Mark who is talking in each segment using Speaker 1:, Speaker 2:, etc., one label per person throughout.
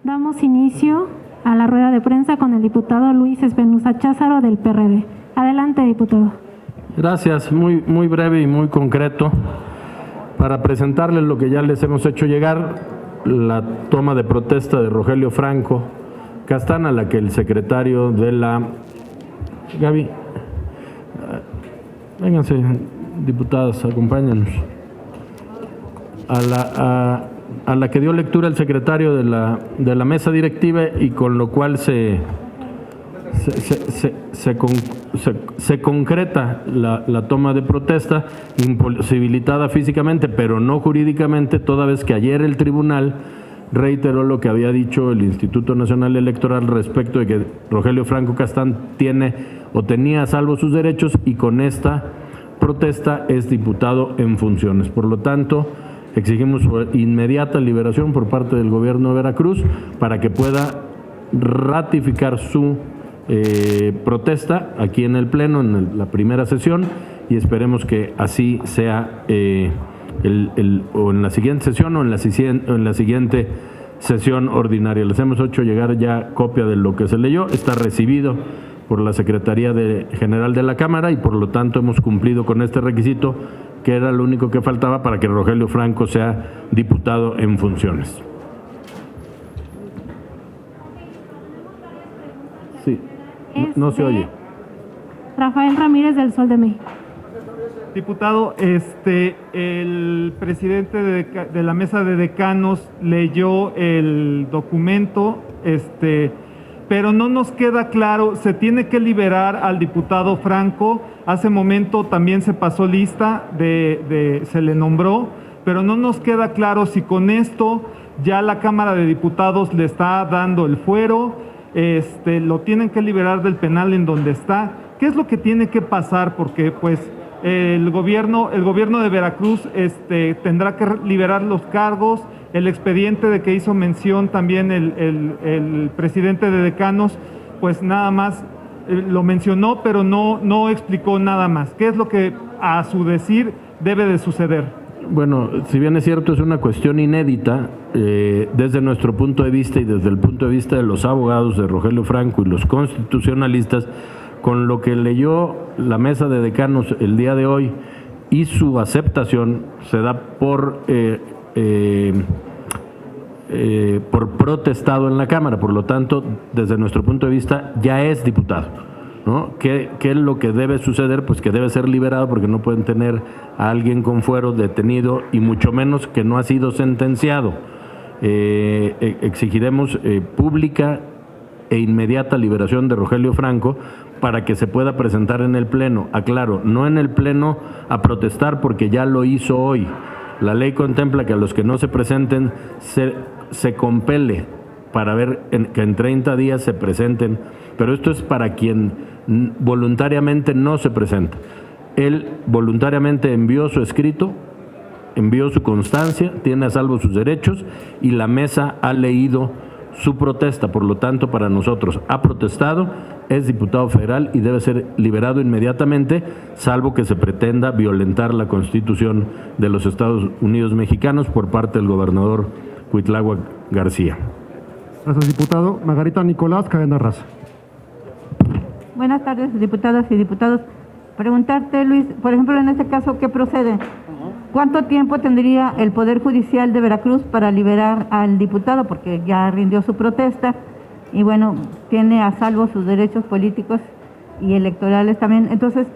Speaker 1: Damos inicio a la rueda de prensa con el diputado Luis Espinosa Cházaro del PRD. Adelante, diputado.
Speaker 2: Gracias. Muy breve y muy concreto para presentarles lo que ya les hemos hecho llegar, la toma de protesta de Rogelio Franco Castán, a la que el secretario de la... Gaby, vénganse, diputadas, acompáñanos. A la que dio lectura el secretario de la mesa directiva y con lo cual se concreta la toma de protesta, imposibilitada físicamente pero no jurídicamente, toda vez que ayer el tribunal reiteró lo que había dicho el Instituto Nacional Electoral respecto de que Rogelio Franco Castán tenía a salvo sus derechos y con esta protesta es diputado en funciones. Por lo tanto, exigimos su inmediata liberación por parte del gobierno de Veracruz para que pueda ratificar su protesta aquí en el Pleno, en la primera sesión, y esperemos que así sea o en la siguiente sesión o en la siguiente sesión ordinaria. Les hemos hecho llegar ya copia de lo que se leyó, está recibido por la Secretaría General de la Cámara y por lo tanto hemos cumplido con este requisito, que era lo único que faltaba para que Rogelio Franco sea diputado en funciones. Sí, no se oye.
Speaker 1: Rafael Ramírez del Sol de México.
Speaker 3: Diputado, el presidente de la mesa de decanos leyó el documento, pero no nos queda claro, se tiene que liberar al diputado Franco. Hace momento también se pasó lista, se le nombró, pero no nos queda claro si con esto ya la Cámara de Diputados le está dando el fuero, lo tienen que liberar del penal en donde está. ¿Qué es lo que tiene que pasar? Porque pues el gobierno de Veracruz tendrá que liberar los cargos. El expediente de que hizo mención también el presidente de decanos, pues nada más lo mencionó, pero no explicó nada más. ¿Qué es lo que a su decir debe de suceder?
Speaker 2: Bueno, si bien es cierto, es una cuestión inédita, desde nuestro punto de vista y desde el punto de vista de los abogados de Rogelio Franco y los constitucionalistas, con lo que leyó la mesa de decanos el día de hoy y su aceptación se da por protestado en la Cámara. Por lo tanto, desde nuestro punto de vista, ya es diputado, ¿no? ¿Qué es lo que debe suceder? Pues que debe ser liberado, porque no pueden tener a alguien con fuero detenido y mucho menos que no ha sido sentenciado. Exigiremos pública e inmediata liberación de Rogelio Franco para que se pueda presentar en el Pleno. Aclaro, no en el Pleno a protestar, porque ya lo hizo hoy. La ley contempla que a los que no se presenten se compele para ver que en 30 días se presenten, pero esto es para quien voluntariamente no se presenta. Él voluntariamente envió su escrito, envió su constancia, tiene a salvo sus derechos y la mesa ha leído su protesta. Por lo tanto, para nosotros ha protestado, es diputado federal y debe ser liberado inmediatamente, salvo que se pretenda violentar la Constitución de los Estados Unidos mexicanos por parte del gobernador Cuitláhuac García.
Speaker 4: Gracias, diputado. Margarita Nicolás, Cadena Raza.
Speaker 5: Buenas tardes, diputadas y diputados. Preguntarte, Luis, por ejemplo, en este caso, ¿qué procede? ¿Cuánto tiempo tendría el Poder Judicial de Veracruz para liberar al diputado? Porque ya rindió su protesta y, bueno, tiene a salvo sus derechos políticos y electorales también. Entonces,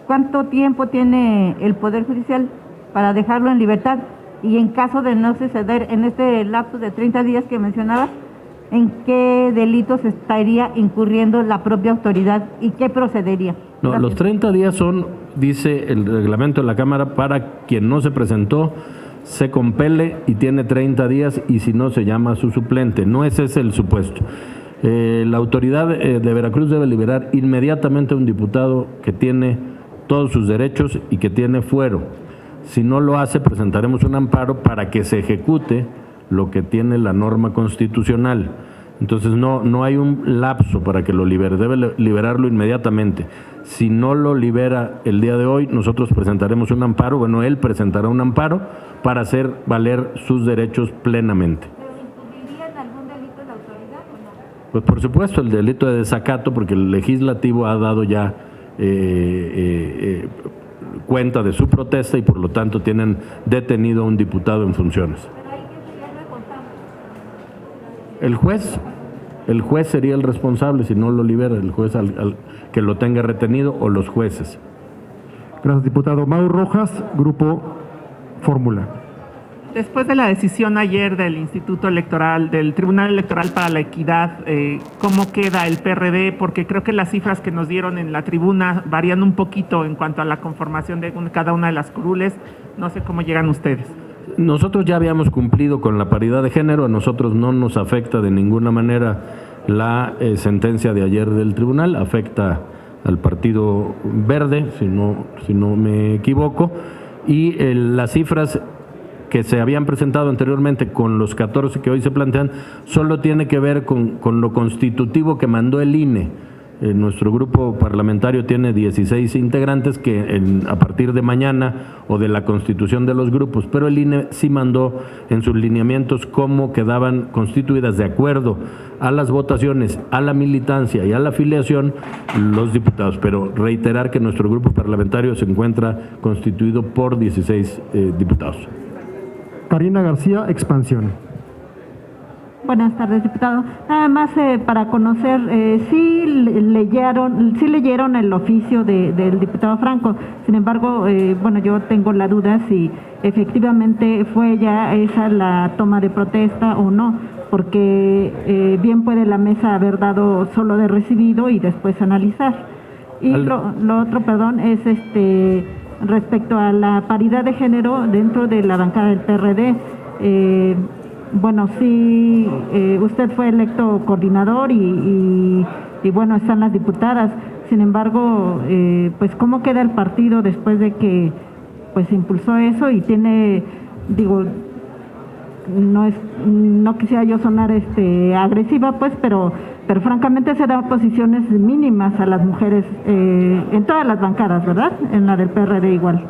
Speaker 5: ¿cuánto tiempo tiene el Poder Judicial para dejarlo en libertad? Y en caso de no suceder en este lapso de 30 días que mencionabas, ¿en qué delitos estaría incurriendo la propia autoridad y qué procedería?
Speaker 2: No,
Speaker 5: Gracias.
Speaker 2: los 30 días son, dice el reglamento de la Cámara, para quien no se presentó, se compele y tiene 30 días, y si no, se llama a su suplente. No es ese el supuesto. La autoridad de Veracruz debe liberar inmediatamente a un diputado que tiene todos sus derechos y que tiene fuero. Si no lo hace, presentaremos un amparo para que se ejecute lo que tiene la norma constitucional. Entonces no hay un lapso para que lo libere, debe liberarlo inmediatamente. Si no lo libera el día de hoy, nosotros presentaremos un amparo, bueno, él presentará un amparo para hacer valer sus derechos plenamente.
Speaker 5: ¿Incurriría en algún delito
Speaker 2: Pues por supuesto, el delito de desacato, porque el legislativo ha dado ya cuenta de su protesta y por lo tanto tienen detenido a un diputado en funciones. El juez sería el responsable si no lo libera, el juez al que lo tenga retenido o los jueces.
Speaker 4: Gracias, diputado. Mau Rojas, Grupo Fórmula.
Speaker 6: Después de la decisión ayer del Instituto Electoral, del Tribunal Electoral para la Equidad, ¿cómo queda el PRD? Porque creo que las cifras que nos dieron en la tribuna varían un poquito en cuanto a la conformación de cada una de las curules. No sé cómo llegan ustedes.
Speaker 2: Nosotros ya habíamos cumplido con la paridad de género, a nosotros no nos afecta de ninguna manera la sentencia de ayer del tribunal, afecta al Partido Verde, si no me equivoco, y las cifras que se habían presentado anteriormente con los 14 que hoy se plantean, solo tiene que ver con lo constitutivo que mandó el INE. Nuestro grupo parlamentario tiene 16 integrantes que a partir de mañana o de la constitución de los grupos, pero el INE sí mandó en sus lineamientos cómo quedaban constituidas de acuerdo a las votaciones, a la militancia y a la afiliación los diputados. Pero reiterar que nuestro grupo parlamentario se encuentra constituido por 16 diputados.
Speaker 4: Karina García, Expansión.
Speaker 5: Buenas tardes, diputado. Nada más para conocer, sí leyeron el oficio del diputado Franco. Sin embargo, yo tengo la duda si efectivamente fue ya esa la toma de protesta o no, porque bien puede la mesa haber dado solo de recibido y después analizar. Y lo otro, es respecto a la paridad de género dentro de la bancada del PRD. Sí, usted fue electo coordinador y están las diputadas. Sin embargo, ¿cómo queda el partido después de que impulsó eso y tiene, no quisiera yo sonar agresiva, pero francamente se da posiciones mínimas a las mujeres en todas las bancadas, ¿verdad? En la del PRD igual.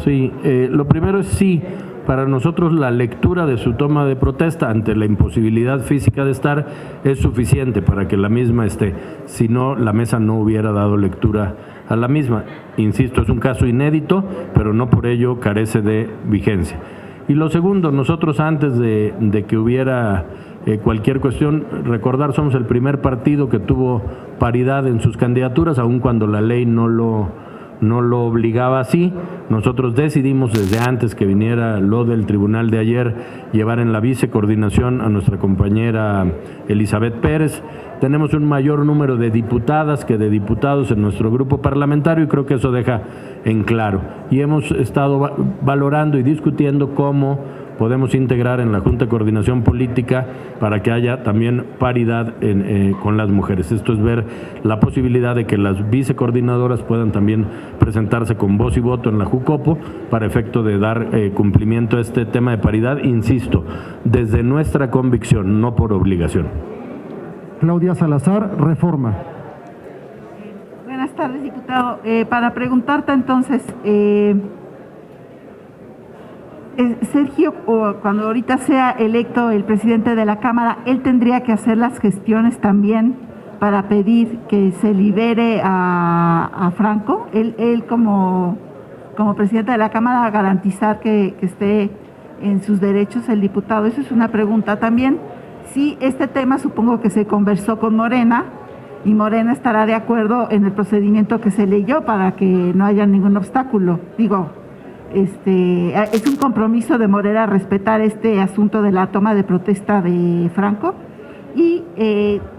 Speaker 2: Sí, lo primero es sí. Para nosotros la lectura de su toma de protesta ante la imposibilidad física de estar es suficiente para que la misma esté. Si no, la mesa no hubiera dado lectura a la misma. Insisto, es un caso inédito, pero no por ello carece de vigencia. Y lo segundo, nosotros antes de que hubiera cualquier cuestión, recordar, somos el primer partido que tuvo paridad en sus candidaturas, aun cuando la ley no lo obligaba así. Nosotros decidimos desde antes que viniera lo del tribunal de ayer llevar en la vicecoordinación a nuestra compañera Elizabeth Pérez. Tenemos un mayor número de diputadas que de diputados en nuestro grupo parlamentario y creo que eso deja en claro. Y hemos estado valorando y discutiendo cómo podemos integrar en la Junta de Coordinación Política para que haya también paridad con las mujeres. Esto es ver la posibilidad de que las vicecoordinadoras puedan también presentarse con voz y voto en la JUCOPO para efecto de dar cumplimiento a este tema de paridad, insisto, desde nuestra convicción, no por obligación.
Speaker 4: Claudia Salazar, Reforma.
Speaker 5: Buenas tardes, diputado. Para preguntarte entonces, Sergio, cuando ahorita sea electo el presidente de la Cámara, él tendría que hacer las gestiones también para pedir que se libere a Franco. Él como presidente de la Cámara, garantizar que esté en sus derechos el diputado. Eso es una pregunta también. Sí, este tema supongo que se conversó con Morena y Morena estará de acuerdo en el procedimiento que se leyó para que no haya ningún obstáculo. Es un compromiso de Morena respetar este asunto de la toma de protesta de Franco. Y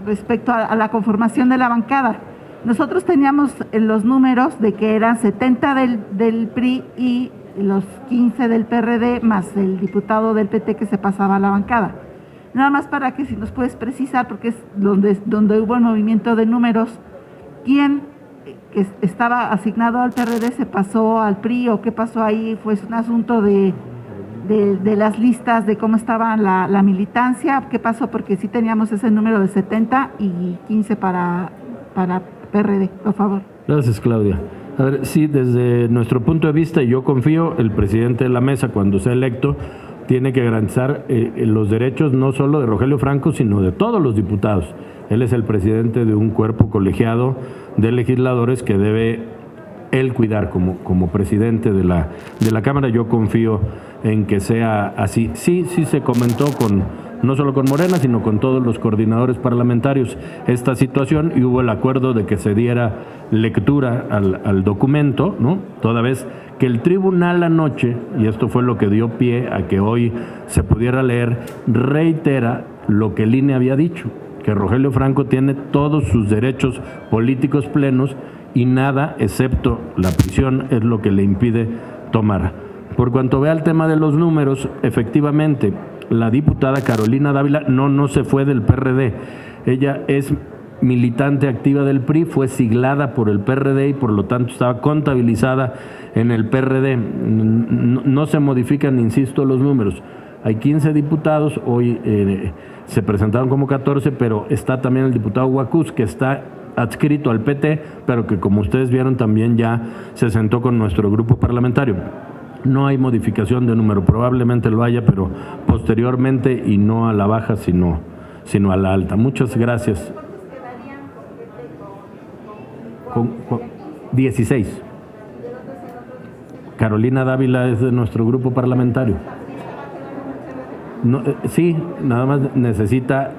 Speaker 5: respecto a la conformación de la bancada, nosotros teníamos los números de que eran 70 del PRI y los 15 del PRD, más el diputado del PT que se pasaba a la bancada. Nada más para que si nos puedes precisar, porque es donde hubo el movimiento de números, ¿quién que estaba asignado al PRD se pasó al PRI o qué pasó ahí? ¿Fue un asunto de las listas de cómo estaba la militancia? ¿Qué pasó? Porque sí teníamos ese número de 70 y 15 para PRD, por favor.
Speaker 2: Gracias, Claudia. A ver, sí, desde nuestro punto de vista, y yo confío, el presidente de la mesa, cuando sea electo, tiene que garantizar los derechos no solo de Rogelio Franco, sino de todos los diputados. Él es el presidente de un cuerpo colegiado de legisladores que debe él cuidar como presidente de la Cámara. Yo confío en que sea así. Sí se comentó no solo con Morena, sino con todos los coordinadores parlamentarios esta situación, y hubo el acuerdo de que se diera lectura al documento, ¿no? Toda vez que el tribunal anoche, y esto fue lo que dio pie a que hoy se pudiera leer, reitera lo que el INE había dicho, que Rogelio Franco tiene todos sus derechos políticos plenos y nada, excepto la prisión, es lo que le impide tomar. Por cuanto vea el tema de los números, efectivamente, la diputada Carolina Dávila no se fue del PRD. Ella es militante activa del PRI, fue siglada por el PRD y por lo tanto estaba contabilizada en el PRD. No se modifican, insisto, los números. Hay 15 diputados, hoy se presentaron como 14, pero está también el diputado Huacuz, que está adscrito al PT, pero que, como ustedes vieron, también ya se sentó con nuestro grupo parlamentario. No hay modificación de número, probablemente lo haya, pero posteriormente, y no a la baja, sino a la alta. Muchas gracias. 16. Carolina Dávila es de nuestro grupo parlamentario. No, sí, nada más necesita.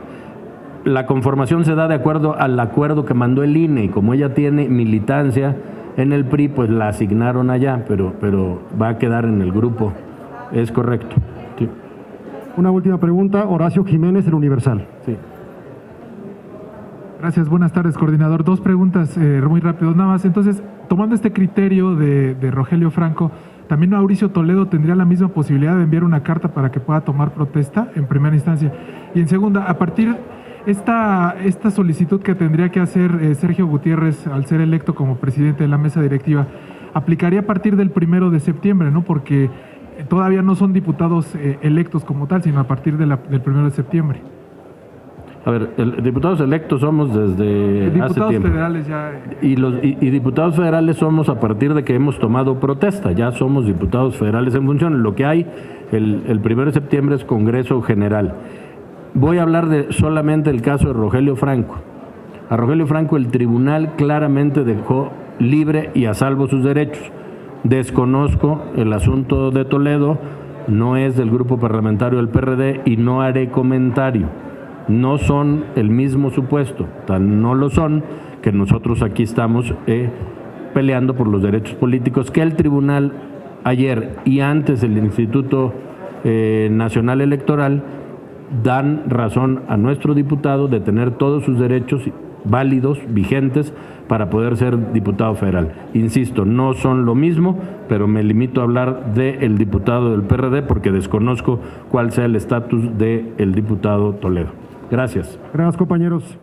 Speaker 2: La conformación se da de acuerdo al acuerdo que mandó el INE, y como ella tiene militancia en el PRI, pues la asignaron allá, pero va a quedar en el grupo. Es correcto. Sí.
Speaker 4: Una última pregunta, Horacio Jiménez, El Universal.
Speaker 2: Sí.
Speaker 7: Gracias, buenas tardes, coordinador. Dos preguntas muy rápido, nada más. Entonces, tomando este criterio de Rogelio Franco, ¿también Mauricio Toledo tendría la misma posibilidad de enviar una carta para que pueda tomar protesta en primera instancia? Y en segunda, a partir esta solicitud que tendría que hacer Sergio Gutiérrez al ser electo como presidente de la mesa directiva, aplicaría a partir del 1 de septiembre, ¿no? Porque todavía no son diputados electos como tal, sino a partir del 1 de septiembre.
Speaker 2: A ver, diputados electos somos desde hace tiempo.
Speaker 7: Federales ya.
Speaker 2: Y diputados federales somos a partir de que hemos tomado protesta. Ya somos diputados federales en función. Lo que hay el 1 de septiembre es Congreso General. Voy a hablar solamente del caso de Rogelio Franco. A Rogelio Franco el tribunal claramente dejó libre y a salvo sus derechos. Desconozco el asunto de Toledo, no es del grupo parlamentario del PRD y no haré comentario. No son el mismo supuesto, tan no lo son que nosotros aquí estamos peleando por los derechos políticos que el tribunal ayer y antes el Instituto Nacional Electoral dan razón a nuestro diputado de tener todos sus derechos válidos, vigentes, para poder ser diputado federal. Insisto, no son lo mismo, pero me limito a hablar del diputado del PRD porque desconozco cuál sea el estatus del diputado Toledo. Gracias.
Speaker 4: Gracias, compañeros.